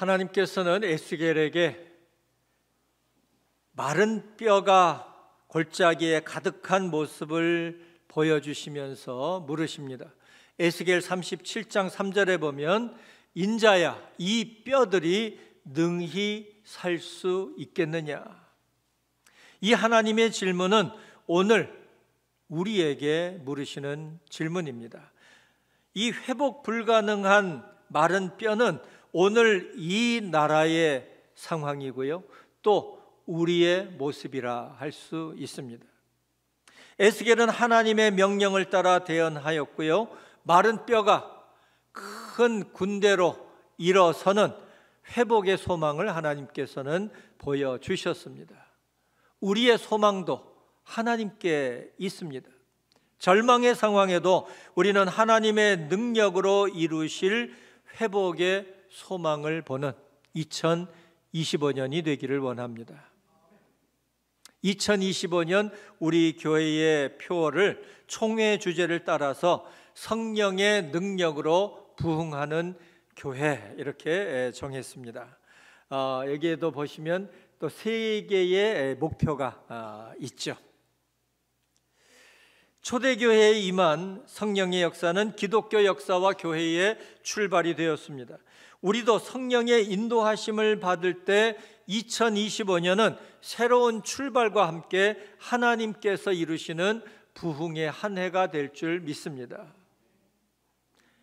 하나님께서는 에스겔에게 마른 뼈가 골짜기에 가득한 모습을 보여주시면서 물으십니다. 에스겔 37장 3절에 보면 인자야, 이 뼈들이 능히 살 수 있겠느냐? 이 하나님의 질문은 오늘 우리에게 물으시는 질문입니다. 이 회복 불가능한 마른 뼈는 오늘 이 나라의 상황이고요, 또 우리의 모습이라 할 수 있습니다. 에스겔은 하나님의 명령을 따라 대언하였고요, 마른 뼈가 큰 군대로 일어서는 회복의 소망을 하나님께서는 보여주셨습니다. 우리의 소망도 하나님께 있습니다. 절망의 상황에도 우리는 하나님의 능력으로 이루실 회복의 소망을 보는 2025년이 되기를 원합니다. 2025년 우리 교회의 표어를 총회 주제를 따라서 성령의 능력으로 부흥하는 교회, 이렇게 정했습니다. 여기에도 보시면 또 세 개의 목표가 있죠. 초대교회에 임한 성령의 역사는 기독교 역사와 교회의 출발이 되었습니다. 우리도 성령의 인도하심을 받을 때 2025년은 새로운 출발과 함께 하나님께서 이루시는 부흥의 한 해가 될 줄 믿습니다.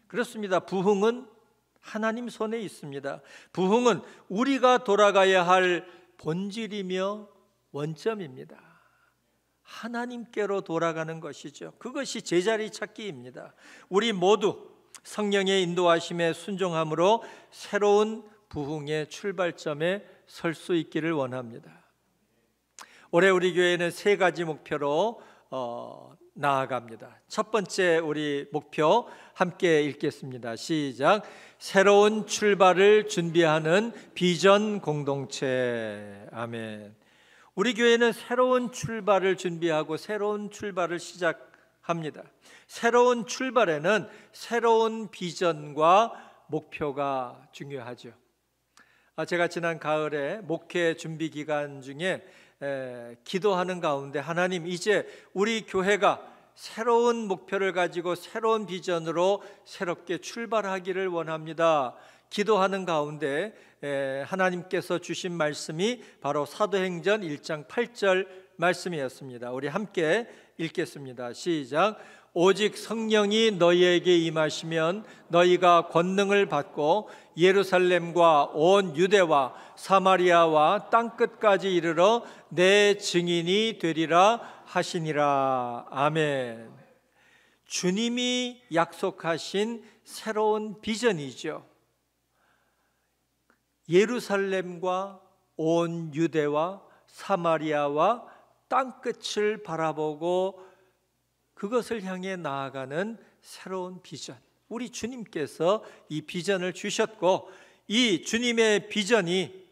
그렇습니다. 부흥은 하나님 손에 있습니다. 부흥은 우리가 돌아가야 할 본질이며 원점입니다. 하나님께로 돌아가는 것이죠. 그것이 제자리 찾기입니다. 우리 모두 성령의 인도하심에 순종함으로 새로운 부흥의 출발점에 설 수 있기를 원합니다. 올해 우리 교회는 세 가지 목표로 나아갑니다. 첫 번째 우리 목표 함께 읽겠습니다. 시작. 새로운 출발을 준비하는 비전 공동체. 아멘. 우리 교회는 새로운 출발을 준비하고 새로운 출발을 시작합니다. 새로운 출발에는 새로운 비전과 목표가 중요하죠. 제가 지난 가을에 목회 준비 기간 중에 기도하는 가운데 하나님, 이제 우리 교회가 새로운 목표를 가지고 새로운 비전으로 새롭게 출발하기를 원합니다. 기도하는 가운데 하나님께서 주신 말씀이 바로 사도행전 1장 8절 말씀이었습니다. 우리 함께 읽겠습니다. 시작. 오직 성령이 너희에게 임하시면 너희가 권능을 받고 예루살렘과 온 유대와 사마리아와 땅끝까지 이르러 내 증인이 되리라 하시니라. 아멘. 주님이 약속하신 새로운 비전이죠. 예루살렘과 온 유대와 사마리아와 땅끝을 바라보고 그것을 향해 나아가는 새로운 비전. 우리 주님께서 이 비전을 주셨고, 이 주님의 비전이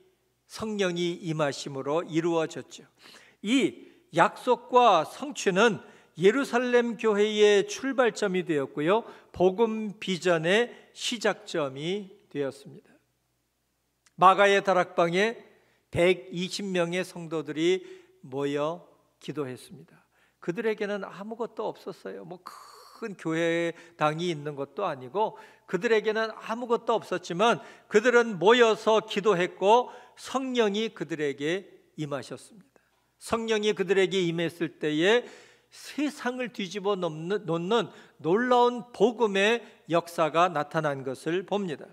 성령이 임하심으로 이루어졌죠. 이 약속과 성취는 예루살렘 교회의 출발점이 되었고요, 복음 비전의 시작점이 되었습니다. 마가의 다락방에 120명의 성도들이 모여 기도했습니다. 그들에게는 아무것도 없었어요. 큰 교회당이 있는 것도 아니고 그들에게는 아무것도 없었지만 그들은 모여서 기도했고 성령이 그들에게 임하셨습니다. 성령이 그들에게 임했을 때에 세상을 뒤집어 놓는 놀라운 복음의 역사가 나타난 것을 봅니다.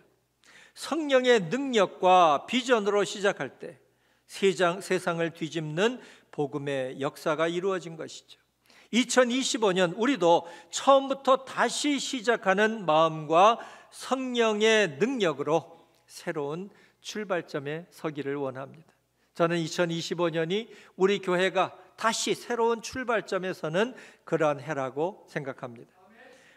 성령의 능력과 비전으로 시작할 때 세상을 뒤집는 복음의 역사가 이루어진 것이죠. 2025년 우리도 처음부터 다시 시작하는 마음과 성령의 능력으로 새로운 출발점에 서기를 원합니다. 저는 2025년이 우리 교회가 다시 새로운 출발점에 서는 그러한 해라고 생각합니다.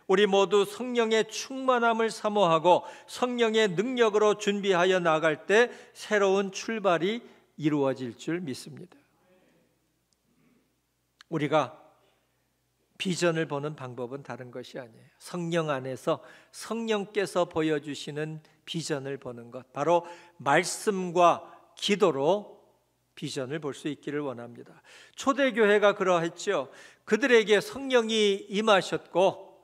우리 모두 성령의 충만함을 사모하고 성령의 능력으로 준비하여 나갈 때 새로운 출발이 이루어질 줄 믿습니다. 우리가 비전을 보는 방법은 다른 것이 아니에요. 성령 안에서 성령께서 보여주시는 비전을 보는 것, 바로 말씀과 기도로 비전을 볼 수 있기를 원합니다. 초대교회가 그러했죠. 그들에게 성령이 임하셨고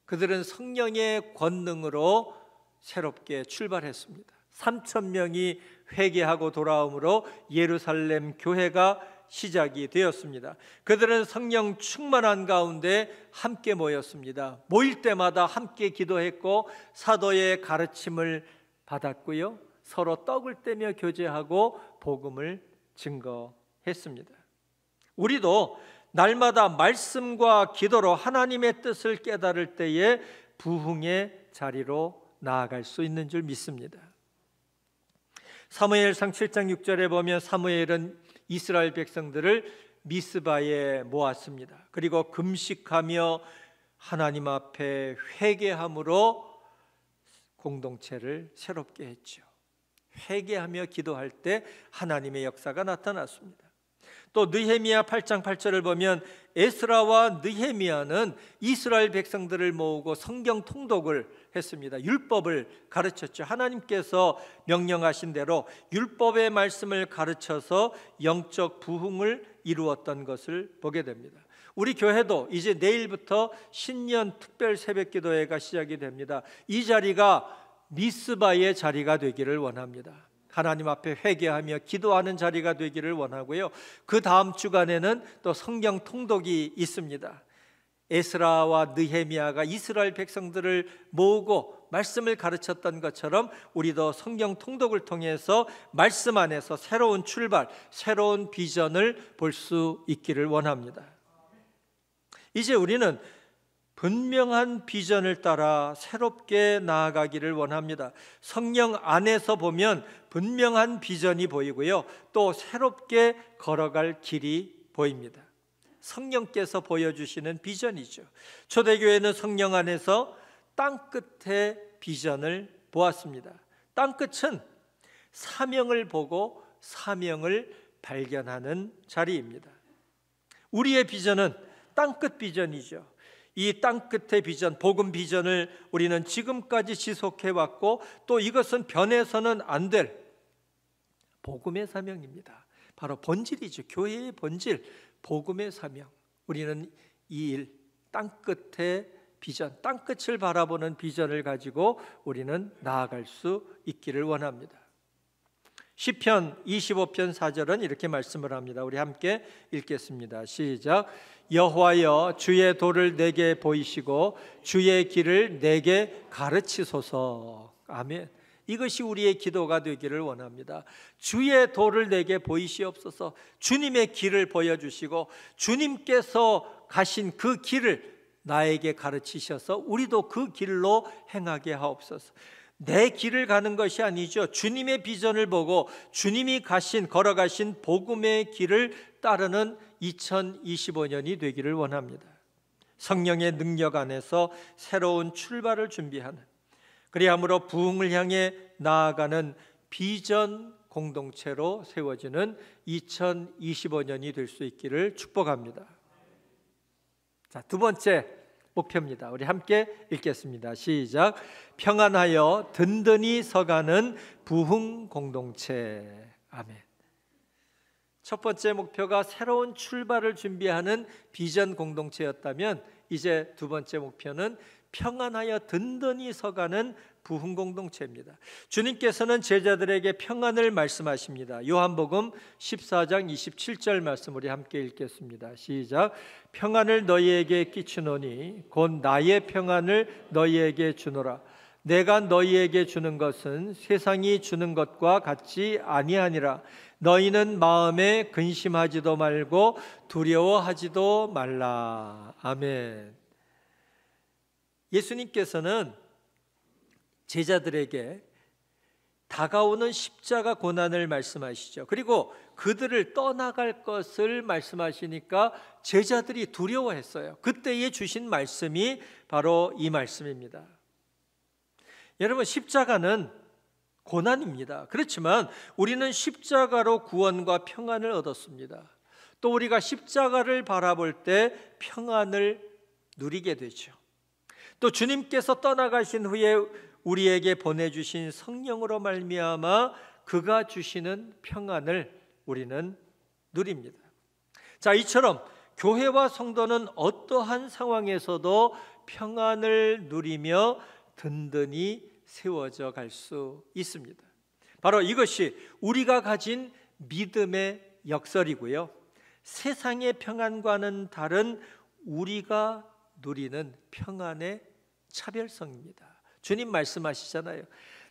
그들은 성령의 권능으로 새롭게 출발했습니다. 3,000명이 회개하고 돌아옴으로 예루살렘 교회가 시작이 되었습니다. 그들은 성령 충만한 가운데 함께 모였습니다. 모일 때마다 함께 기도했고 사도의 가르침을 받았고요, 서로 떡을 떼며 교제하고 복음을 증거했습니다. 우리도 날마다 말씀과 기도로 하나님의 뜻을 깨달을 때에 부흥의 자리로 나아갈 수 있는 줄 믿습니다. 사무엘상 7장 6절에 보면 사무엘은 이스라엘 백성들을 미스바에 모았습니다. 그리고 금식하며 하나님 앞에 회개함으로 공동체를 새롭게 했죠. 회개하며 기도할 때 하나님의 역사가 나타났습니다. 또 느헤미야 8장 8절을 보면 에스라와 느헤미야는 이스라엘 백성들을 모으고 성경 통독을 했습니다. 율법을 가르쳤죠. 하나님께서 명령하신 대로 율법의 말씀을 가르쳐서 영적 부흥을 이루었던 것을 보게 됩니다. 우리 교회도 이제 내일부터 신년 특별 새벽기도회가 시작이 됩니다. 이 자리가 미스바의 자리가 되기를 원합니다. 하나님 앞에 회개하며 기도하는 자리가 되기를 원하고요, 그 다음 주간에는 또 성경 통독이 있습니다. 에스라와 느헤미야가 이스라엘 백성들을 모으고 말씀을 가르쳤던 것처럼 우리도 성경 통독을 통해서 말씀 안에서 새로운 출발, 새로운 비전을 볼 수 있기를 원합니다. 이제 우리는 분명한 비전을 따라 새롭게 나아가기를 원합니다. 성령 안에서 보면 분명한 비전이 보이고요, 또 새롭게 걸어갈 길이 보입니다. 성령께서 보여주시는 비전이죠. 초대교회는 성령 안에서 땅끝의 비전을 보았습니다. 땅끝은 사명을 보고 사명을 발견하는 자리입니다. 우리의 비전은 땅끝 비전이죠. 이 땅끝의 비전, 복음 비전을 우리는 지금까지 지속해왔고 또 이것은 변해서는 안 될 복음의 사명입니다. 바로 본질이죠. 교회의 본질, 복음의 사명. 우리는 이 일, 땅끝의 비전, 땅끝을 바라보는 비전을 가지고 우리는 나아갈 수 있기를 원합니다. 시편 25편 4절은 이렇게 말씀을 합니다. 우리 함께 읽겠습니다. 시작. 여호와여, 주의 도를 내게 보이시고 주의 길을 내게 가르치소서. 아멘. 이것이 우리의 기도가 되기를 원합니다. 주의 도를 내게 보이시옵소서. 주님의 길을 보여주시고 주님께서 가신 그 길을 나에게 가르치셔서 우리도 그 길로 행하게 하옵소서. 내 길을 가는 것이 아니죠. 주님의 비전을 보고 주님이 걸어가신 복음의 길을 따르는 2025년이 되기를 원합니다. 성령의 능력 안에서 새로운 출발을 준비하는, 그리함으로 부흥을 향해 나아가는 비전 공동체로 세워지는 2025년이 될 수 있기를 축복합니다. 자, 두 번째 목표입니다. 우리 함께 읽겠습니다. 시작. 평안하여 든든히 서가는 부흥 공동체. 아멘. 첫 번째 목표가 새로운 출발을 준비하는 비전 공동체였다면 이제 두 번째 목표는 평안하여 든든히 서가는 부흥 공동체입니다. 주님께서는 제자들에게 평안을 말씀하십니다. 요한복음 14장 27절 말씀 우리 함께 읽겠습니다. 시작. 평안을 너희에게 끼치노니 곧 나의 평안을 너희에게 주노라. 내가 너희에게 주는 것은 세상이 주는 것과 같지 아니하니라. 너희는 마음에 근심하지도 말고 두려워하지도 말라. 아멘. 예수님께서는 제자들에게 다가오는 십자가 고난을 말씀하시죠. 그리고 그들을 떠나갈 것을 말씀하시니까 제자들이 두려워했어요. 그때에 주신 말씀이 바로 이 말씀입니다. 여러분, 십자가는 고난입니다. 그렇지만 우리는 십자가로 구원과 평안을 얻었습니다. 또 우리가 십자가를 바라볼 때 평안을 누리게 되죠. 또 주님께서 떠나가신 후에 우리에게 보내주신 성령으로 말미암아 그가 주시는 평안을 우리는 누립니다. 자, 이처럼 교회와 성도는 어떠한 상황에서도 평안을 누리며 든든히 세워져 갈 수 있습니다. 바로 이것이 우리가 가진 믿음의 역설이고요, 세상의 평안과는 다른 우리가 누리는 평안의 차별성입니다. 주님 말씀하시잖아요.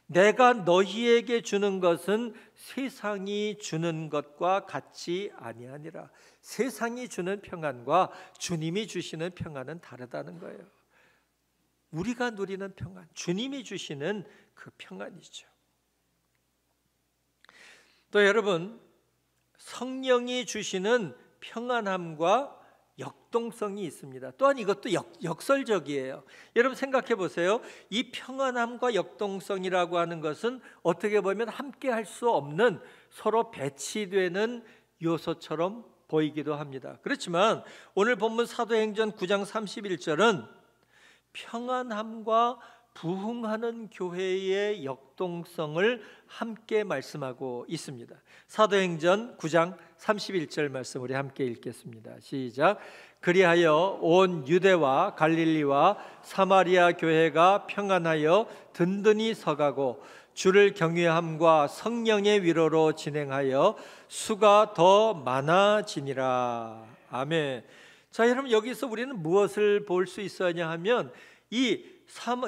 내가 너희에게 주는 것은 세상이 주는 것과 같이 아니하니라. 세상이 주는 평안과 주님이 주시는 평안은 다르다는 거예요. 우리가 누리는 평안, 주님이 주시는 그 평안이죠. 또 여러분, 성령이 주시는 평안함과 역동성이 있습니다. 또한 이것도 역설적이에요. 여러분 생각해 보세요. 이 평안함과 역동성이라고 하는 것은 어떻게 보면 함께 할 수 없는 서로 배치되는 요소처럼 보이기도 합니다. 그렇지만 오늘 본문 사도행전 9장 31절은 평안함과 부흥하는 교회의 역동성을 함께 말씀하고 있습니다. 사도행전 9장 31절 말씀 우리 함께 읽겠습니다. 시작. 그리하여 온 유대와 갈릴리와 사마리아 교회가 평안하여 든든히 서가고 주를 경외함과 성령의 위로로 진행하여 수가 더 많아지니라. 아멘. 자, 여러분 여기서 우리는 무엇을 볼 수 있어야 하면 이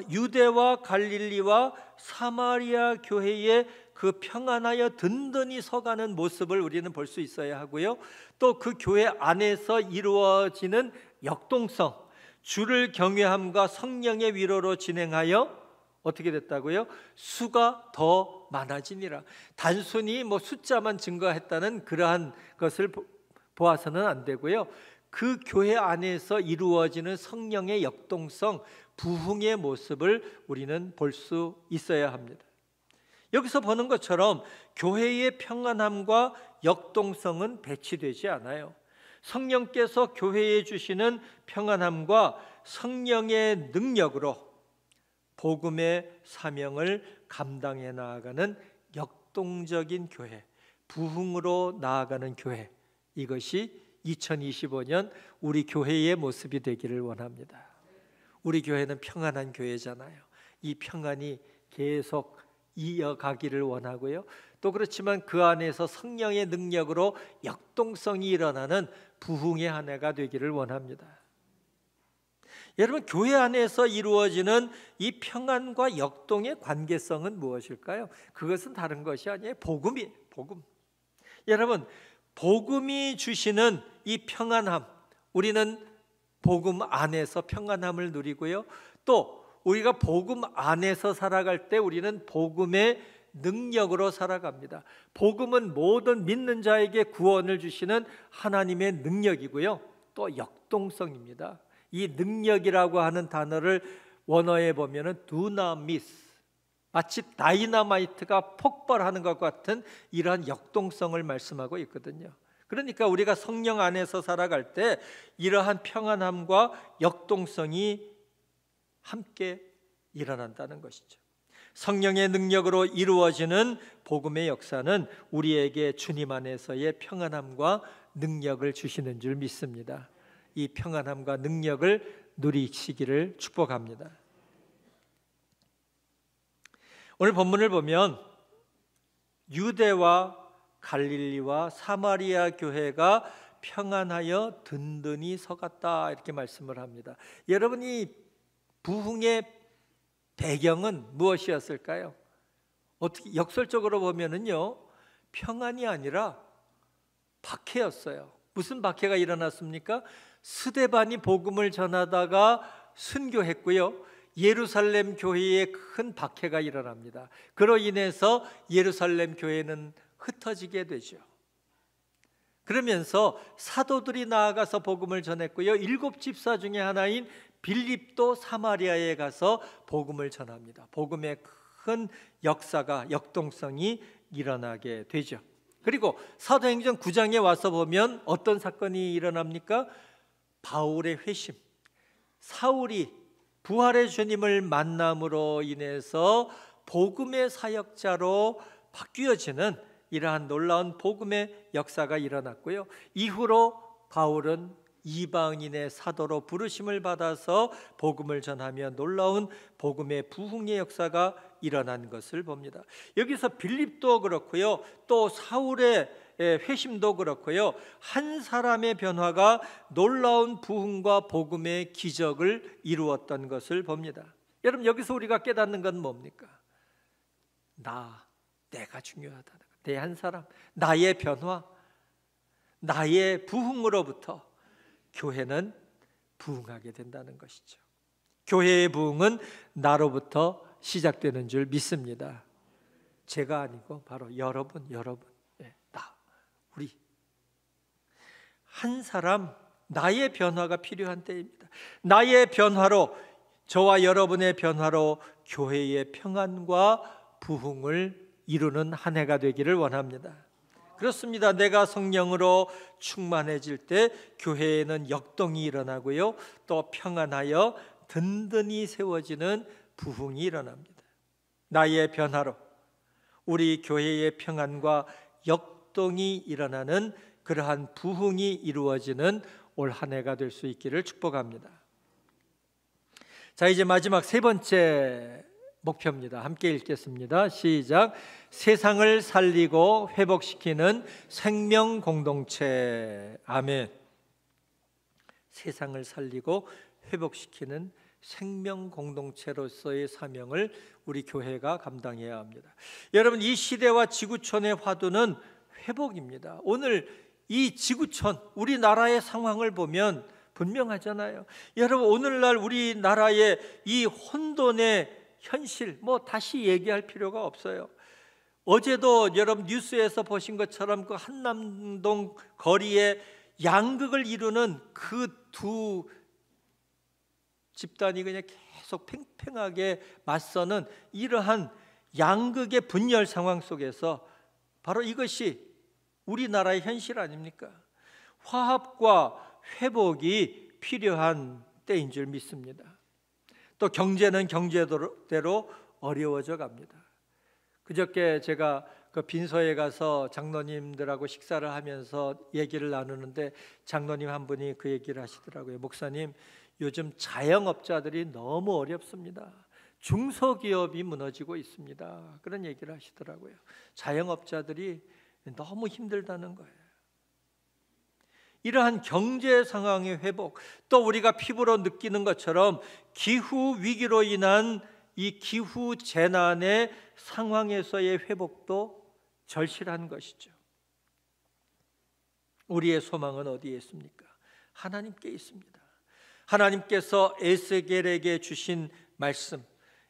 유대와 갈릴리와 사마리아 교회의 그 평안하여 든든히 서가는 모습을 우리는 볼 수 있어야 하고요, 또 그 교회 안에서 이루어지는 역동성, 주를 경외함과 성령의 위로로 진행하여 어떻게 됐다고요? 수가 더 많아지니라. 단순히 숫자만 증거했다는 그러한 것을 보아서는 안 되고요, 그 교회 안에서 이루어지는 성령의 역동성, 부흥의 모습을 우리는 볼 수 있어야 합니다. 여기서 보는 것처럼 교회의 평안함과 역동성은 배치되지 않아요. 성령께서 교회에 주시는 평안함과 성령의 능력으로 복음의 사명을 감당해 나아가는 역동적인 교회, 부흥으로 나아가는 교회, 이것이 2025년 우리 교회의 모습이 되기를 원합니다. 우리 교회는 평안한 교회잖아요. 이 평안이 계속 이어가기를 원하고요, 또 그렇지만 그 안에서 성령의 능력으로 역동성이 일어나는 부흥의 한 해가 되기를 원합니다. 여러분, 교회 안에서 이루어지는 이 평안과 역동의 관계성은 무엇일까요? 그것은 다른 것이 아니에요. 복음이에요. 복음. 여러분, 복음이 주시는 이 평안함, 우리는 복음 안에서 평안함을 누리고요, 또 우리가 복음 안에서 살아갈 때 우리는 복음의 능력으로 살아갑니다. 복음은 모든 믿는 자에게 구원을 주시는 하나님의 능력이고요, 또 역동성입니다. 이 능력이라고 하는 단어를 원어에 보면은 두나미스, 마치 다이너마이트가 폭발하는 것 같은 이러한 역동성을 말씀하고 있거든요. 그러니까 우리가 성령 안에서 살아갈 때 이러한 평안함과 역동성이 함께 일어난다는 것이죠. 성령의 능력으로 이루어지는 복음의 역사는 우리에게 주님 안에서의 평안함과 능력을 주시는 줄 믿습니다. 이 평안함과 능력을 누리시기를 축복합니다. 오늘 본문을 보면 유대와 갈릴리와 사마리아 교회가 평안하여 든든히 서갔다, 이렇게 말씀을 합니다. 여러분이 부흥의 배경은 무엇이었을까요? 어떻게 역설적으로 보면은요, 평안이 아니라 박해였어요. 무슨 박해가 일어났습니까? 스데반이 복음을 전하다가 순교했고요, 예루살렘 교회에 큰 박해가 일어납니다. 그로 인해서 예루살렘 교회는 흩어지게 되죠. 그러면서 사도들이 나아가서 복음을 전했고요, 7 집사 중에 하나인 빌립도 사마리아에 가서 복음을 전합니다. 복음의 큰 역사가, 역동성이 일어나게 되죠. 그리고 사도행전 9장에 와서 보면 어떤 사건이 일어납니까? 바울의 회심. 사울이 부활의 주님을 만남으로 인해서 복음의 사역자로 바뀌어지는 이러한 놀라운 복음의 역사가 일어났고요. 이후로 바울은 이방인의 사도로 부르심을 받아서 복음을 전하며 놀라운 복음의 부흥의 역사가 일어난 것을 봅니다. 여기서 빌립도 그렇고요, 또 사울의 회심도 그렇고요, 한 사람의 변화가 놀라운 부흥과 복음의 기적을 이루었던 것을 봅니다. 여러분, 여기서 우리가 깨닫는 건 뭡니까? 내가 중요하다는 것. 내 한 사람, 나의 변화, 나의 부흥으로부터 교회는 부흥하게 된다는 것이죠. 교회의 부흥은 나로부터 시작되는 줄 믿습니다. 제가 아니고 바로 여러분, 우리 한 사람, 나의 변화가 필요한 때입니다. 나의 변화로, 저와 여러분의 변화로 교회의 평안과 부흥을 이루는 한 해가 되기를 원합니다. 그렇습니다. 내가 성령으로 충만해질 때 교회에는 역동이 일어나고요, 또 평안하여 든든히 세워지는 부흥이 일어납니다. 나의 변화로 우리 교회의 평안과 역동이 일어나는 그러한 부흥이 이루어지는 올 한 해가 될 수 있기를 축복합니다. 자, 이제 마지막 세 번째 목표입니다. 함께 읽겠습니다. 시작. 세상을 살리고 회복시키는 생명 공동체. 아멘. 세상을 살리고 회복시키는 생명 공동체로서의 사명을 우리 교회가 감당해야 합니다. 여러분, 이 시대와 지구촌의 화두는 회복입니다. 오늘 이 지구촌, 우리나라의 상황을 보면 분명하잖아요. 여러분, 오늘날 우리나라의 이 혼돈의 현실, 다시 얘기할 필요가 없어요. 어제도 여러분 뉴스에서 보신 것처럼 그 한남동 거리에 양극을 이루는 그 두 집단이 그냥 계속 팽팽하게 맞서는 이러한 양극의 분열 상황 속에서 바로 이것이 우리나라의 현실 아닙니까? 화합과 회복이 필요한 때인 줄 믿습니다. 또 경제는 경제대로 어려워져 갑니다. 그저께 제가 그 빈소에 가서 장로님들하고 식사를 하면서 얘기를 나누는데 장로님 한 분이 그 얘기를 하시더라고요. 목사님, 요즘 자영업자들이 너무 어렵습니다. 중소기업이 무너지고 있습니다. 그런 얘기를 하시더라고요. 자영업자들이 너무 힘들다는 거예요. 이러한 경제 상황의 회복, 또 우리가 피부로 느끼는 것처럼 기후 위기로 인한 이 기후 재난의 상황에서의 회복도 절실한 것이죠. 우리의 소망은 어디에 있습니까? 하나님께 있습니다. 하나님께서 에스겔에게 주신 말씀,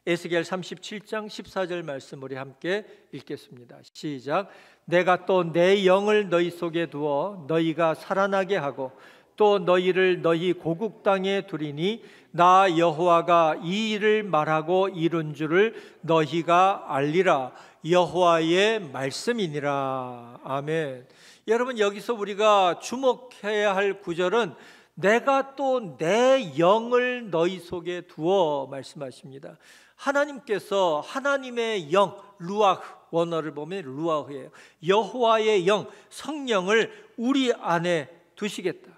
에스겔 37장 14절 말씀 우리 함께 읽겠습니다. 시작. 내가 또 내 영을 너희 속에 두어 너희가 살아나게 하고 또 너희를 너희 고국 땅에 두리니 나 여호와가 이 일을 말하고 이룬 줄을 너희가 알리라. 여호와의 말씀이니라. 아멘. 여러분, 여기서 우리가 주목해야 할 구절은 내가 또 내 영을 너희 속에 두어 말씀하십니다. 하나님께서 하나님의 영, 루아흐, 원어를 보면 루아흐예요. 여호와의 영, 성령을 우리 안에 두시겠다.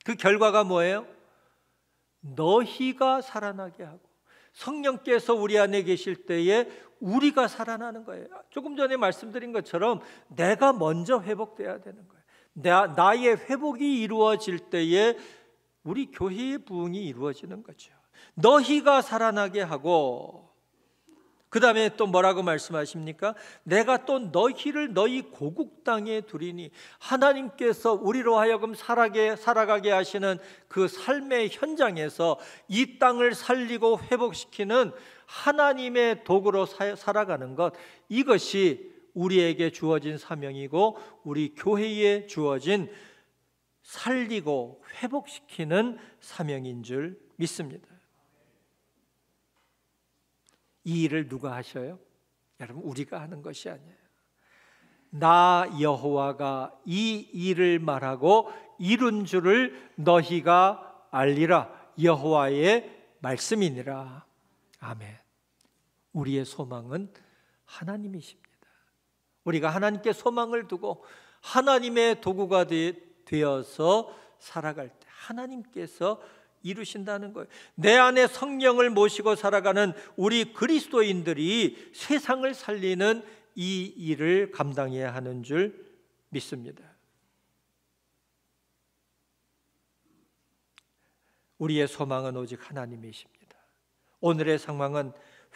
그 결과가 뭐예요? 너희가 살아나게 하고, 성령께서 우리 안에 계실 때에 우리가 살아나는 거예요. 조금 전에 말씀드린 것처럼 내가 먼저 회복돼야 되는 거예요. 나의 회복이 이루어질 때에 우리 교회의 부흥이 이루어지는 거죠. 너희가 살아나게 하고, 그 다음에 또 뭐라고 말씀하십니까? 내가 또 너희를 너희 고국 땅에 두리니, 하나님께서 우리로 하여금 살아가게 하시는 그 삶의 현장에서 이 땅을 살리고 회복시키는 하나님의 도구로 살아가는 것, 이것이 우리에게 주어진 사명이고 우리 교회에 주어진 살리고 회복시키는 사명인 줄 믿습니다. 이 일을 누가 하셔요? 여러분, 우리가 하는 것이 아니에요. 나 여호와가 이 일을 말하고 이룬 줄을 너희가 알리라. 여호와의 말씀이니라. 아멘. 우리의 소망은 하나님이십니다. 우리가 하나님께 소망을 두고 하나님의 도구가 되어서 살아갈 때 하나님께서 이루신다는 거예요. 내 안에 성령을 모시고 살아가는 우리 그리스도인들이 세상을 살리는 이 일을 감당해야 하는 줄 믿습니다. 우리의 소망은 오직 하나님이십니다. 오늘의 상황은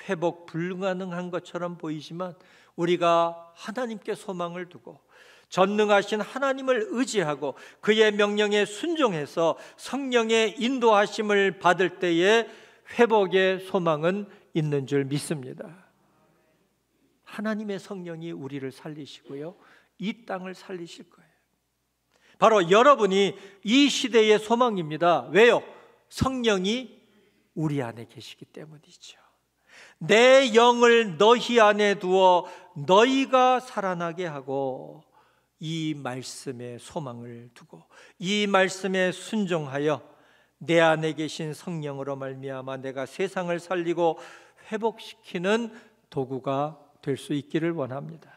회복 불가능한 것처럼 보이지만 우리가 하나님께 소망을 두고 전능하신 하나님을 의지하고 그의 명령에 순종해서 성령의 인도하심을 받을 때에 회복의 소망은 있는 줄 믿습니다. 하나님의 성령이 우리를 살리시고요, 이 땅을 살리실 거예요. 바로 여러분이 이 시대의 소망입니다. 왜요? 성령이 우리 안에 계시기 때문이죠. 내 영을 너희 안에 두어 너희가 살아나게 하고 이 말씀에 소망을 두고 이 말씀에 순종하여 내 안에 계신 성령으로 말미암아 내가 세상을 살리고 회복시키는 도구가 될 수 있기를 원합니다.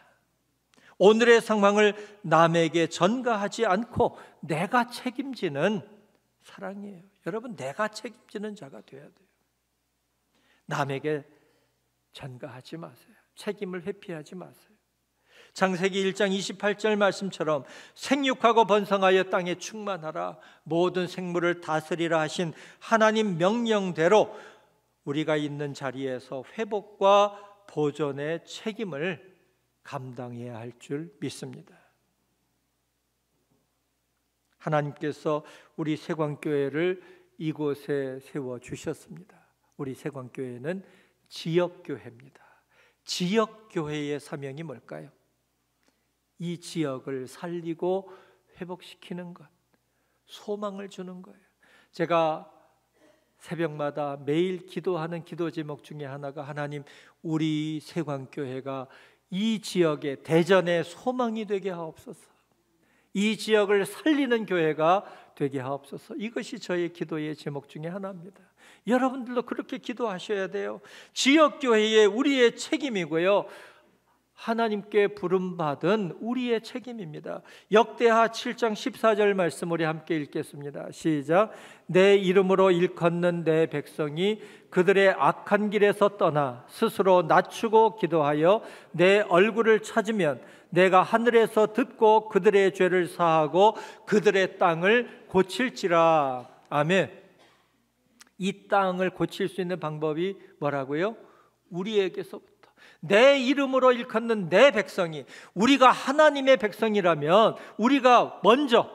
오늘의 상황을 남에게 전가하지 않고 내가 책임지는 사랑이에요. 여러분, 내가 책임지는 자가 되어야 돼요. 남에게 전가하지 마세요. 책임을 회피하지 마세요. 창세기 1장 28절 말씀처럼 생육하고 번성하여 땅에 충만하라, 모든 생물을 다스리라 하신 하나님 명령대로 우리가 있는 자리에서 회복과 보존의 책임을 감당해야 할 줄 믿습니다. 하나님께서 우리 세광교회를 이곳에 세워주셨습니다. 우리 세광교회는 지역교회입니다. 지역교회의 사명이 뭘까요? 이 지역을 살리고 회복시키는 것, 소망을 주는 거예요. 제가 새벽마다 매일 기도하는 기도 제목 중에 하나가 하나님, 우리 세광교회가 이 지역의 대전의 소망이 되게 하옵소서, 이 지역을 살리는 교회가 되게 하옵소서. 이것이 저의 기도의 제목 중에 하나입니다. 여러분들도 그렇게 기도하셔야 돼요. 지역교회의 우리의 책임이고요, 하나님께 부름받은 우리의 책임입니다. 역대하 7장 14절 말씀 우리 함께 읽겠습니다. 시작. 내 이름으로 일컫는 내 백성이 그들의 악한 길에서 떠나 스스로 낮추고 기도하여 내 얼굴을 찾으면 내가 하늘에서 듣고 그들의 죄를 사하고 그들의 땅을 고칠지라. 아멘. 이 땅을 고칠 수 있는 방법이 뭐라고요? 우리에게서부터, 내 이름으로 일컫는 내 백성이, 우리가 하나님의 백성이라면 우리가 먼저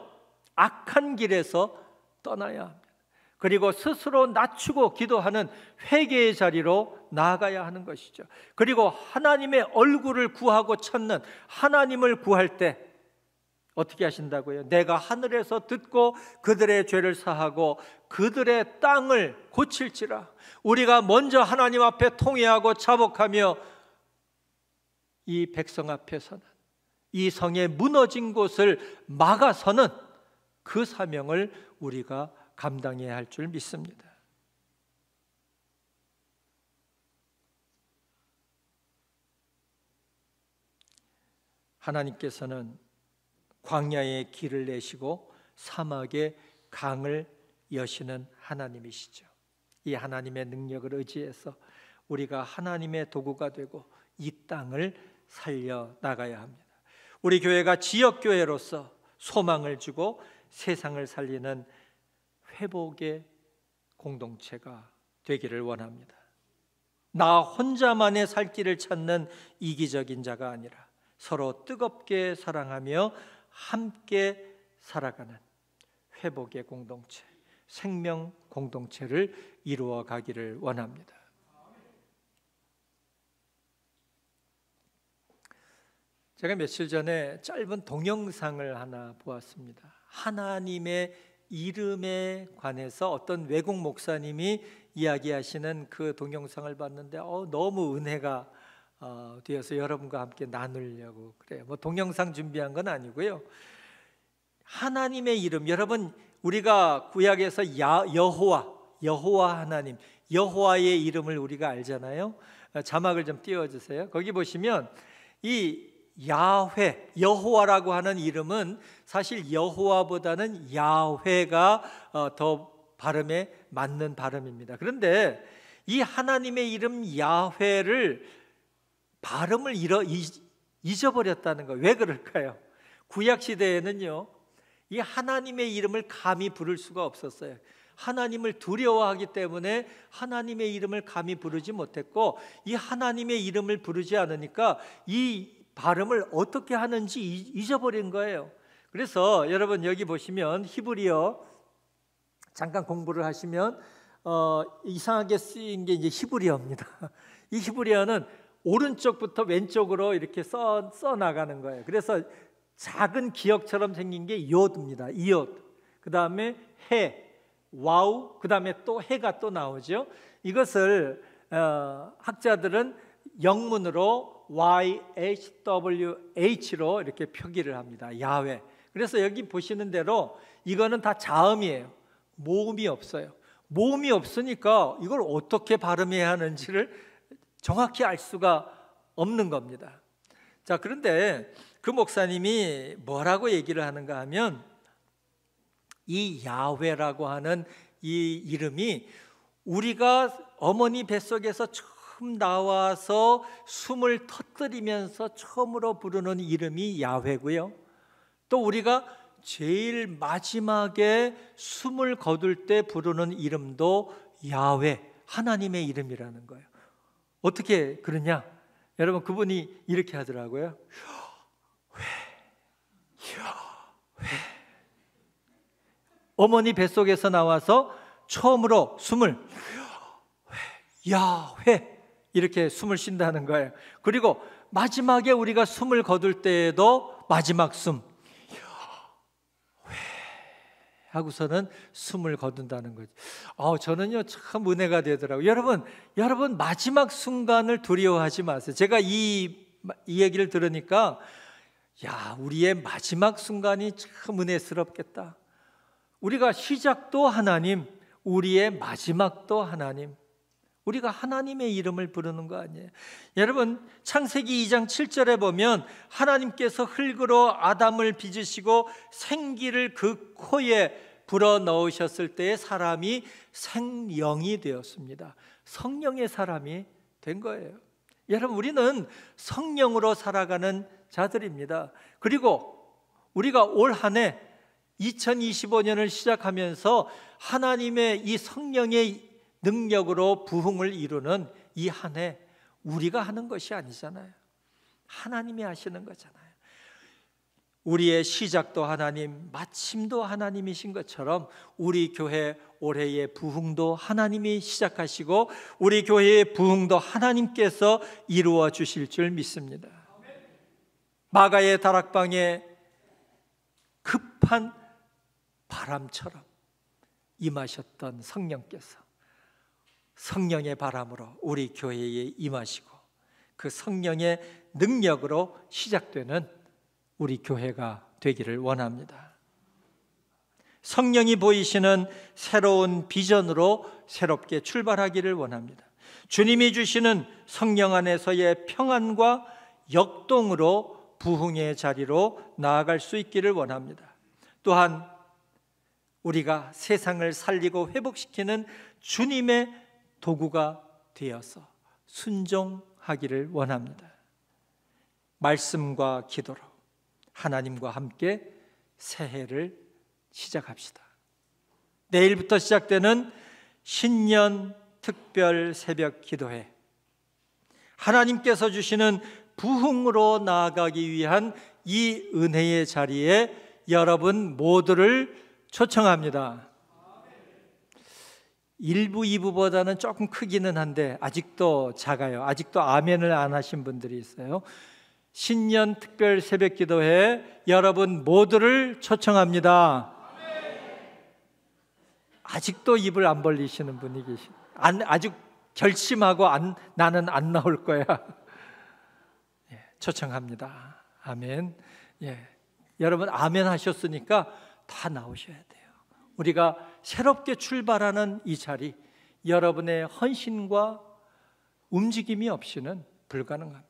악한 길에서 떠나야 합니다. 그리고 스스로 낮추고 기도하는 회개의 자리로 나아가야 하는 것이죠. 그리고 하나님의 얼굴을 구하고 찾는, 하나님을 구할 때 어떻게 하신다고요? 내가 하늘에서 듣고 그들의 죄를 사하고 그들의 땅을 고칠지라. 우리가 먼저 하나님 앞에 통회하고 자복하며 이 백성 앞에서는, 이 성의 무너진 곳을 막아서는 그 사명을 우리가 감당해야 할 줄 믿습니다. 하나님께서는 광야에 길을 내시고 사막에 강을 여시는 하나님이시죠. 이 하나님의 능력을 의지해서 우리가 하나님의 도구가 되고 이 땅을 살려 나가야 합니다. 우리 교회가 지역교회로서 소망을 주고 세상을 살리는 회복의 공동체가 되기를 원합니다. 나 혼자만의 살 길을 찾는 이기적인 자가 아니라 서로 뜨겁게 사랑하며 함께 살아가는 회복의 공동체, 생명 공동체를 이루어 가기를 원합니다. 제가 며칠 전에 짧은 동영상을 하나 보았습니다. 하나님의 이름에 관해서 어떤 외국 목사님이 이야기하시는 그 동영상을 봤는데 너무 은혜가 되어서 여러분과 함께 나누려고 그래요. 동영상 준비한 건 아니고요. 하나님의 이름, 여러분, 우리가 구약에서 여호와 하나님, 여호와의 이름을 우리가 알잖아요. 자막을 좀 띄워주세요. 거기 보시면 이 야훼, 여호와라고 하는 이름은 사실 여호와보다는 야훼가 더 발음에 맞는 발음입니다. 그런데 이 하나님의 이름 야훼를 발음을 잊어버렸다는 거예요. 왜 그럴까요? 구약 시대에는요, 이 하나님의 이름을 감히 부를 수가 없었어요. 하나님을 두려워하기 때문에 하나님의 이름을 감히 부르지 못했고, 이 하나님의 이름을 부르지 않으니까 이 발음을 어떻게 하는지 잊어버린 거예요. 그래서 여러분 여기 보시면 히브리어 잠깐 공부를 하시면 이상하게 쓰인 게 이제 히브리어입니다. 이 히브리어는 오른쪽부터 왼쪽으로 이렇게 써 나가는 거예요. 그래서 작은 기억처럼 생긴 게 욤입니다. 이욤. 그 다음에 해, 와우. 그 다음에 또 해가 또 나오죠. 이것을 학자들은 영문으로 YHWH로 이렇게 표기를 합니다. 야훼. 그래서 여기 보시는 대로 이거는 다 자음이에요. 모음이 없어요. 모음이 없으니까 이걸 어떻게 발음해야 하는지를 정확히 알 수가 없는 겁니다. 자, 그런데 그 목사님이 뭐라고 얘기를 하는가 하면 이 야훼라고 하는 이 이름이 우리가 어머니 뱃속에서 처음 나와서 숨을 터뜨리면서 처음으로 부르는 이름이 야훼고요. 또 우리가 제일 마지막에 숨을 거둘 때 부르는 이름도 야훼, 하나님의 이름이라는 거예요. 어떻게 그러냐? 여러분, 그분이 이렇게 하더라고요. 어머니 뱃속에서 나와서 처음으로 숨을 야훼 이렇게 숨을 쉰다는 거예요. 그리고 마지막에 우리가 숨을 거둘 때에도 마지막 숨 하고서는 숨을 거둔다는 거죠. 저는요 참 은혜가 되더라고요. 여러분 마지막 순간을 두려워하지 마세요. 제가 이 얘기를 들으니까 우리의 마지막 순간이 참 은혜스럽겠다. 우리가 시작도 하나님, 우리의 마지막도 하나님. 우리가 하나님의 이름을 부르는 거 아니에요. 여러분, 창세기 2장 7절에 보면 하나님께서 흙으로 아담을 빚으시고 생기를 그 코에 불어넣으셨을 때에 사람이 생령이 되었습니다. 성령의 사람이 된 거예요. 여러분, 우리는 성령으로 살아가는 자들입니다. 그리고 우리가 올 한 해 2025년을 시작하면서 하나님의 이 성령의 능력으로 부흥을 이루는 이 한 해 우리가 하는 것이 아니잖아요. 하나님이 하시는 거잖아요. 우리의 시작도 하나님, 마침도 하나님이신 것처럼 우리 교회 올해의 부흥도 하나님이 시작하시고 우리 교회의 부흥도 하나님께서 이루어 주실 줄 믿습니다. 마가의 다락방에 급한 바람처럼 임하셨던 성령께서 성령의 바람으로 우리 교회에 임하시고 그 성령의 능력으로 시작되는 우리 교회가 되기를 원합니다. 성령이 보이시는 새로운 비전으로 새롭게 출발하기를 원합니다. 주님이 주시는 성령 안에서의 평안과 역동으로 부흥의 자리로 나아갈 수 있기를 원합니다. 또한 우리가 세상을 살리고 회복시키는 주님의 도구가 되어서 순종하기를 원합니다. 말씀과 기도로 하나님과 함께 새해를 시작합시다. 내일부터 시작되는 신년 특별 새벽 기도회, 하나님께서 주시는 부흥으로 나아가기 위한 이 은혜의 자리에 여러분 모두를 초청합니다. 1부, 2부보다는 조금 크기는 한데 아직도 작아요. 아직도 아멘을 안 하신 분들이 있어요. 신년 특별 새벽 기도회 여러분 모두를 초청합니다. 아직도 입을 안 벌리시는 분이 아직 결심하고 나는 안 나올 거야. 초청합니다. 아멘. 여러분 아멘 하셨으니까 다 나오셔야 돼요. 우리가 새롭게 출발하는 이 자리, 여러분의 헌신과 움직임이 없이는 불가능합니다.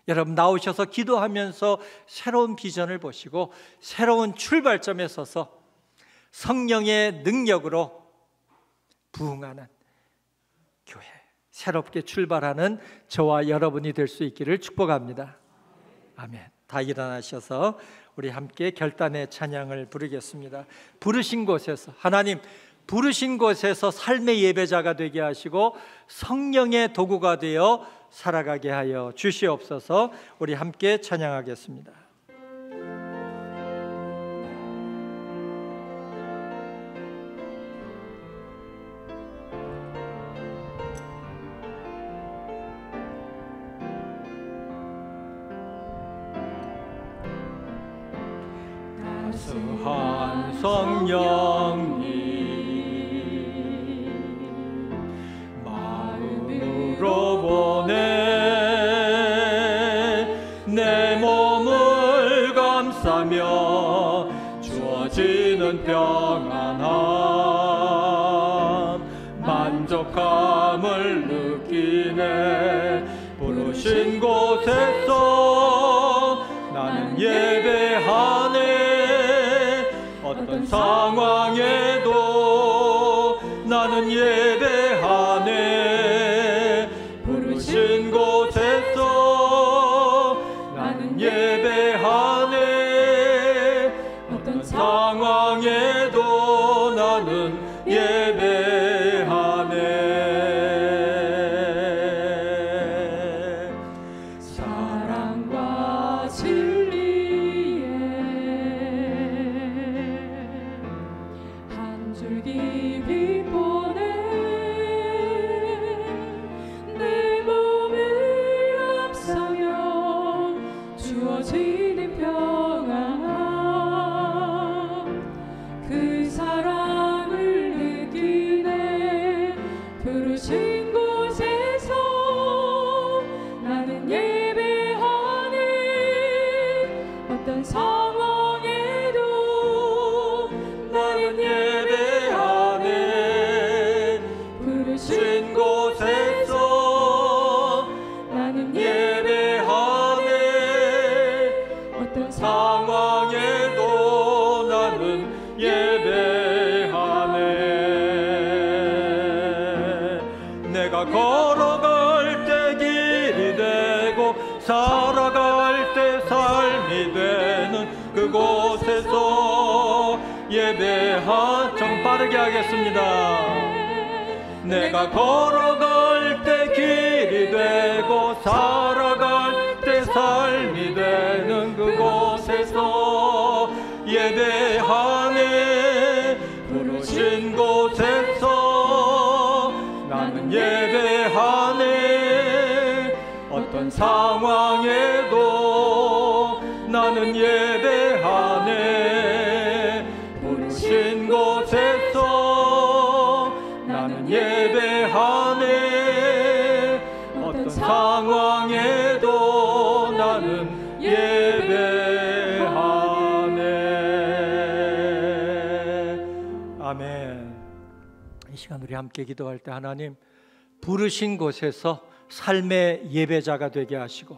여러분 나오셔서 기도하면서 새로운 비전을 보시고 새로운 출발점에 서서 성령의 능력으로 부흥하는 교회, 새롭게 출발하는 저와 여러분이 될 수 있기를 축복합니다. 아멘. 다 일어나셔서 우리 함께 결단의 찬양을 부르겠습니다. 부르신 곳에서, 하나님 부르신 곳에서 삶의 예배자가 되게 하시고 성령의 도구가 되어 살아가게 하여 주시옵소서. 우리 함께 찬양하겠습니다. 따스한 성령님 마음으로 보내 내 몸을 감싸며 주어지는 평안함 만족함을 느끼네. 부르신 곳에서 나는 예배하네. 어떤 상황에도 나는 예배하네. 부르신 곳에서 나는 예배하네. 어떤 상황에도 나는 예배하네. 사랑과 진리에 한 줄기 빛 보내 내 몸을 앞서며 주어지는 평안 그 사랑을 느끼네. 부르신 곳에서 나는 예배하네. 어떤 상황에도 나는 예배하네. 부르신 곳에서 나는 예배하네. 어떤 상황에도 나는 예배하네. 내가 걸어갈 때 길이 되고 살아갈 때 삶이 되는 그곳에서 좀 빠르게 하겠습니다. 내가 걸어갈 때 길이 되고 살아갈 때 삶이 되는 그곳에서 예배하네. 부르신 곳에서 나는 예배하네. 어떤 상황에도 나는 예배하네. 부르신 곳에서 나는 예배하네. 어떤 상황에도 나는 예배하네. 아멘. 이 시간 우리 함께 기도할 때 하나님 부르신 곳에서 삶의 예배자가 되게 하시고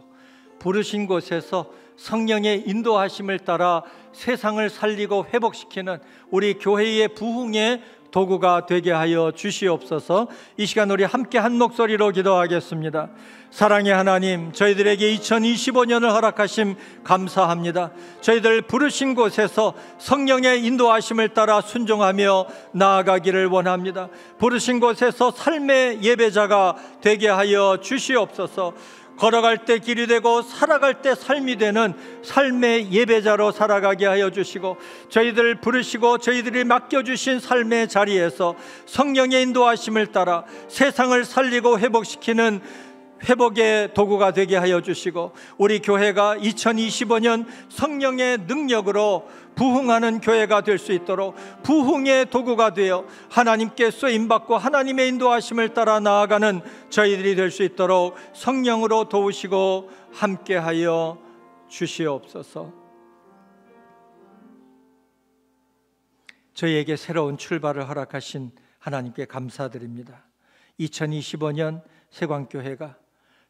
부르신 곳에서 성령의 인도하심을 따라 세상을 살리고 회복시키는 우리 교회의 부흥의 도구가 되게 하여 주시옵소서. 이 시간 우리 함께 한 목소리로 기도하겠습니다. 사랑의 하나님, 저희들에게 2025년을 허락하심 감사합니다. 저희들 부르신 곳에서 성령의 인도하심을 따라 순종하며 나아가기를 원합니다. 부르신 곳에서 삶의 예배자가 되게 하여 주시옵소서. 걸어갈 때 길이 되고 살아갈 때 삶이 되는 삶의 예배자로 살아가게 하여 주시고 저희들을 부르시고 저희들이 맡겨주신 삶의 자리에서 성령의 인도하심을 따라 세상을 살리고 회복시키는 회복의 도구가 되게 하여 주시고 우리 교회가 2025년 성령의 능력으로 부흥하는 교회가 될 수 있도록 부흥의 도구가 되어 하나님께 쓰임받고 하나님의 인도하심을 따라 나아가는 저희들이 될 수 있도록 성령으로 도우시고 함께하여 주시옵소서. 저희에게 새로운 출발을 허락하신 하나님께 감사드립니다. 2025년 세광교회가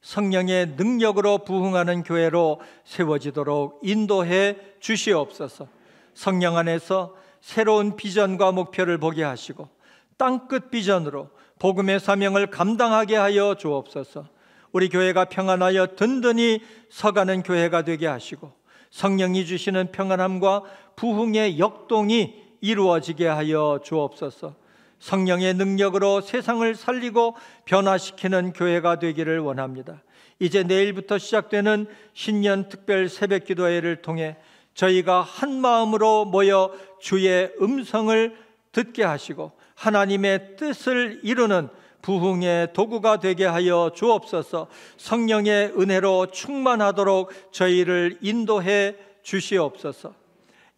성령의 능력으로 부흥하는 교회로 세워지도록 인도해 주시옵소서. 성령 안에서 새로운 비전과 목표를 보게 하시고 땅끝 비전으로 복음의 사명을 감당하게 하여 주옵소서. 우리 교회가 평안하여 든든히 서가는 교회가 되게 하시고 성령이 주시는 평안함과 부흥의 역동이 이루어지게 하여 주옵소서. 성령의 능력으로 세상을 살리고 변화시키는 교회가 되기를 원합니다. 이제 내일부터 시작되는 신년 특별 새벽 기도회를 통해 저희가 한 마음으로 모여 주의 음성을 듣게 하시고 하나님의 뜻을 이루는 부흥의 도구가 되게 하여 주옵소서. 성령의 은혜로 충만하도록 저희를 인도해 주시옵소서.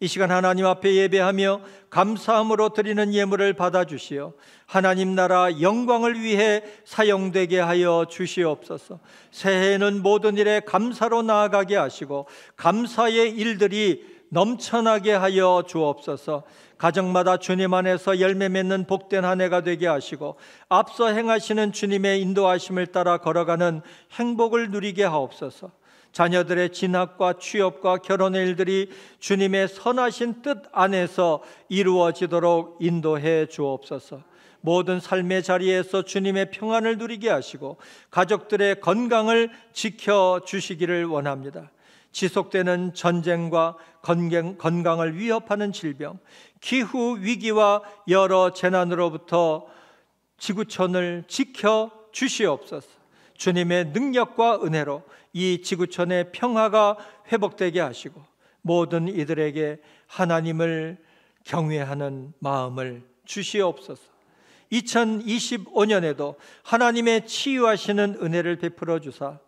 이 시간 하나님 앞에 예배하며 감사함으로 드리는 예물을 받아주시어 하나님 나라 영광을 위해 사용되게 하여 주시옵소서. 새해에는 모든 일에 감사로 나아가게 하시고 감사의 일들이 넘쳐나게 하여 주옵소서. 가정마다 주님 안에서 열매 맺는 복된 한 해가 되게 하시고 앞서 행하시는 주님의 인도하심을 따라 걸어가는 행복을 누리게 하옵소서. 자녀들의 진학과 취업과 결혼의 일들이 주님의 선하신 뜻 안에서 이루어지도록 인도해 주옵소서. 모든 삶의 자리에서 주님의 평안을 누리게 하시고 가족들의 건강을 지켜주시기를 원합니다. 지속되는 전쟁과 건강을 위협하는 질병, 기후 위기와 여러 재난으로부터 지구촌을 지켜주시옵소서. 주님의 능력과 은혜로 이 지구촌의 평화가 회복되게 하시고 모든 이들에게 하나님을 경외하는 마음을 주시옵소서. 2025년에도 하나님의 치유하시는 은혜를 베풀어 주사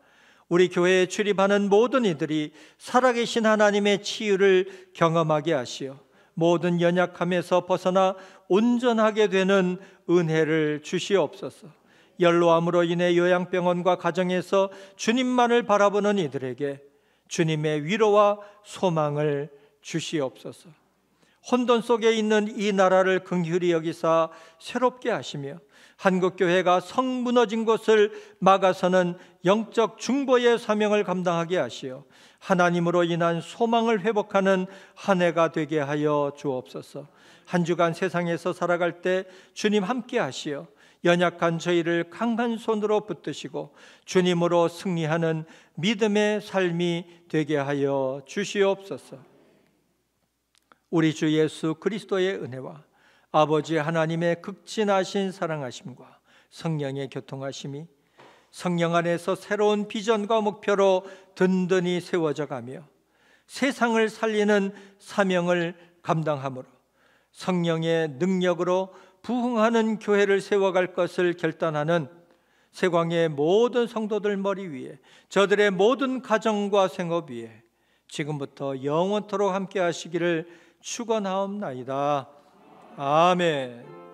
우리 교회에 출입하는 모든 이들이 살아계신 하나님의 치유를 경험하게 하시어 모든 연약함에서 벗어나 온전하게 되는 은혜를 주시옵소서. 연로함으로 인해 요양병원과 가정에서 주님만을 바라보는 이들에게 주님의 위로와 소망을 주시옵소서. 혼돈 속에 있는 이 나라를 긍휼히 여기사 새롭게 하시며 한국교회가 성 무너진 곳을 막아서는 영적 중보의 사명을 감당하게 하시어 하나님으로 인한 소망을 회복하는 한 해가 되게 하여 주옵소서. 한 주간 세상에서 살아갈 때 주님 함께 하시어 연약한 저희를 강한 손으로 붙드시고 주님으로 승리하는 믿음의 삶이 되게 하여 주시옵소서. 우리 주 예수 그리스도의 은혜와 아버지 하나님의 극진하신 사랑하심과 성령의 교통하심이 성령 안에서 새로운 비전과 목표로 든든히 세워져 가며 세상을 살리는 사명을 감당함으로 성령의 능력으로 부흥하는 교회를 세워갈 것을 결단하는 세광의 모든 성도들 머리 위에 저들의 모든 가정과 생업 위에 지금부터 영원토록 함께 하시기를 축원하옵나이다. 아멘.